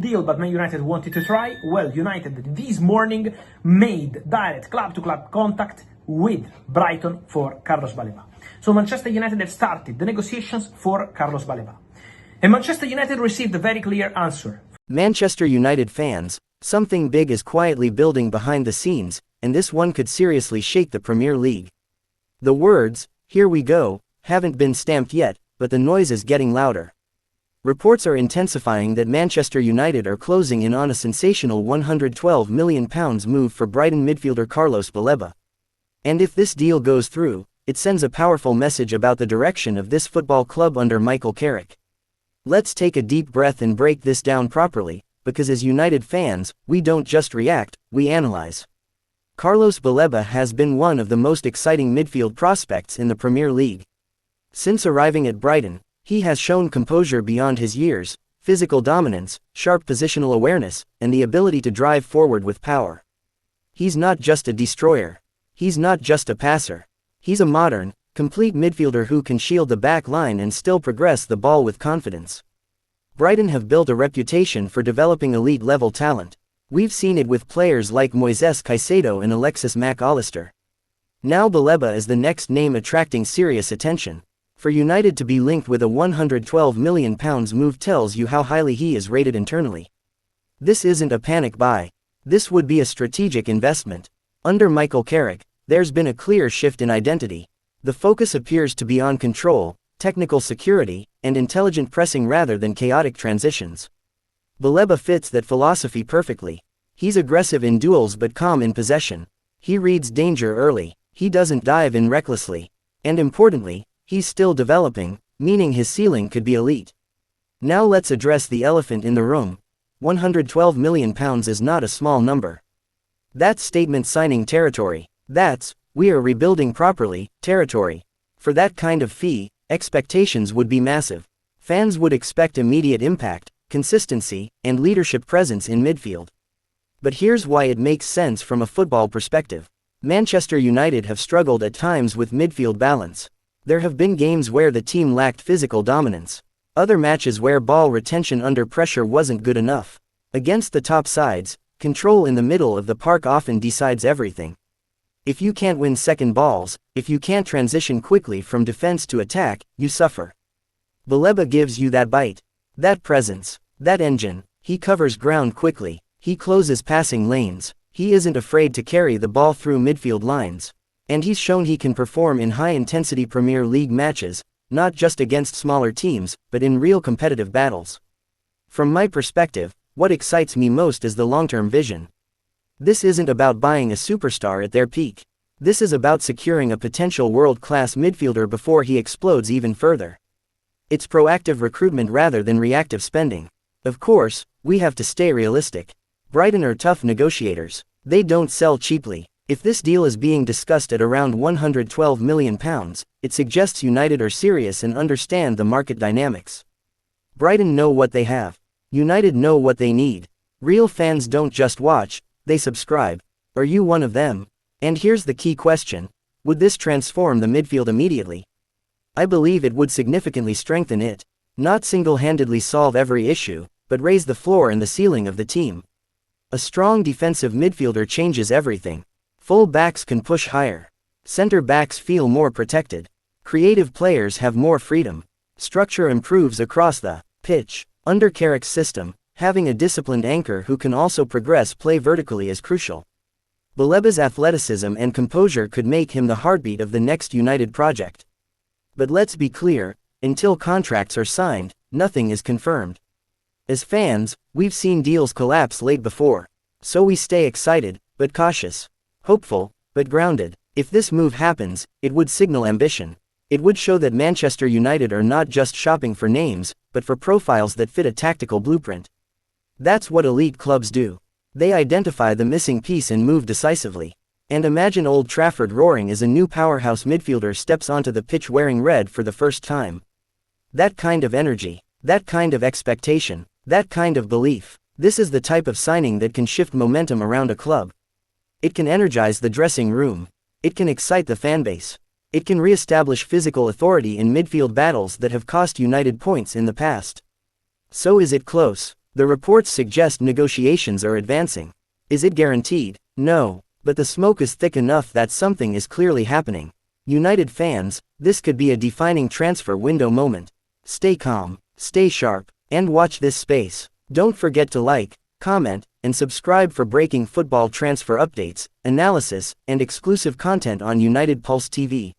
deal, but Man United wanted to try. Well, United this morning made direct club-to-club contact with Brighton for Carlos Baleba. So Manchester United have started the negotiations for Carlos Baleba. And Manchester United received a very clear answer. Manchester United fans, something big is quietly building behind the scenes, and this one could seriously shake the Premier League. The words, "Here we go," haven't been stamped yet, but the noise is getting louder. Reports are intensifying that Manchester United are closing in on a sensational £112 million move for Brighton midfielder Carlos Baleba. And if this deal goes through, it sends a powerful message about the direction of this football club under Michael Carrick. Let's take a deep breath and break this down properly, because as United fans, we don't just react, we analyze. Carlos Baleba has been one of the most exciting midfield prospects in the Premier League. Since arriving at Brighton, he has shown composure beyond his years, physical dominance, sharp positional awareness, and the ability to drive forward with power. He's not just a destroyer. He's not just a passer. He's a modern, complete midfielder who can shield the back line and still progress the ball with confidence. Brighton have built a reputation for developing elite-level talent. We've seen it with players like Moises Caicedo and Alexis Mac Allister. Now Baleba is the next name attracting serious attention. For United to be linked with a £112 million move tells you how highly he is rated internally. This isn't a panic buy. This would be a strategic investment. Under Michael Carrick, there's been a clear shift in identity. The focus appears to be on control, technical security, and intelligent pressing rather than chaotic transitions. Baleba fits that philosophy perfectly. He's aggressive in duels but calm in possession. He reads danger early. He doesn't dive in recklessly. And importantly, he's still developing, meaning his ceiling could be elite. Now let's address the elephant in the room. £112 million is not a small number. That's statement signing territory. That's, "We are rebuilding properly," territory. For that kind of fee, expectations would be massive. Fans would expect immediate impact, consistency, and leadership presence in midfield. But here's why it makes sense from a football perspective. Manchester United have struggled at times with midfield balance. There have been games where the team lacked physical dominance. Other matches where ball retention under pressure wasn't good enough. Against the top sides, control in the middle of the park often decides everything. If you can't win second balls, if you can't transition quickly from defense to attack, you suffer. Baleba gives you that bite, that presence, that engine. He covers ground quickly, he closes passing lanes, he isn't afraid to carry the ball through midfield lines. And he's shown he can perform in high-intensity Premier League matches, not just against smaller teams, but in real competitive battles. From my perspective, what excites me most is the long-term vision. This isn't about buying a superstar at their peak. This is about securing a potential world-class midfielder before he explodes even further. It's proactive recruitment rather than reactive spending. Of course, we have to stay realistic. Brighton are tough negotiators. They don't sell cheaply. If this deal is being discussed at around £112 million, it suggests United are serious and understand the market dynamics. Brighton know what they have. United know what they need. Real fans don't just watch, they subscribe. Are you one of them? And here's the key question. Would this transform the midfield immediately? I believe it would significantly strengthen it. Not single-handedly solve every issue, but raise the floor and the ceiling of the team. A strong defensive midfielder changes everything. Full backs can push higher. Center backs feel more protected. Creative players have more freedom. Structure improves across the pitch. Under Carrick's system, having a disciplined anchor who can also progress play vertically is crucial. Baleba's athleticism and composure could make him the heartbeat of the next United project. But let's be clear, until contracts are signed, nothing is confirmed. As fans, we've seen deals collapse late before. So we stay excited, but cautious. Hopeful, but grounded. If this move happens, it would signal ambition. It would show that Manchester United are not just shopping for names, but for profiles that fit a tactical blueprint. That's what elite clubs do. They identify the missing piece and move decisively. And imagine Old Trafford roaring as a new powerhouse midfielder steps onto the pitch wearing red for the first time. That kind of energy, that kind of expectation, that kind of belief. This is the type of signing that can shift momentum around a club. It can energize the dressing room. It can excite the fanbase. It can re-establish physical authority in midfield battles that have cost United points in the past. So is it close? The reports suggest negotiations are advancing. Is it guaranteed? No. But the smoke is thick enough that something is clearly happening. United fans, this could be a defining transfer window moment. Stay calm, stay sharp, and watch this space. Don't forget to like, comment, and subscribe for breaking football transfer updates, analysis, and exclusive content on United Pulse TV.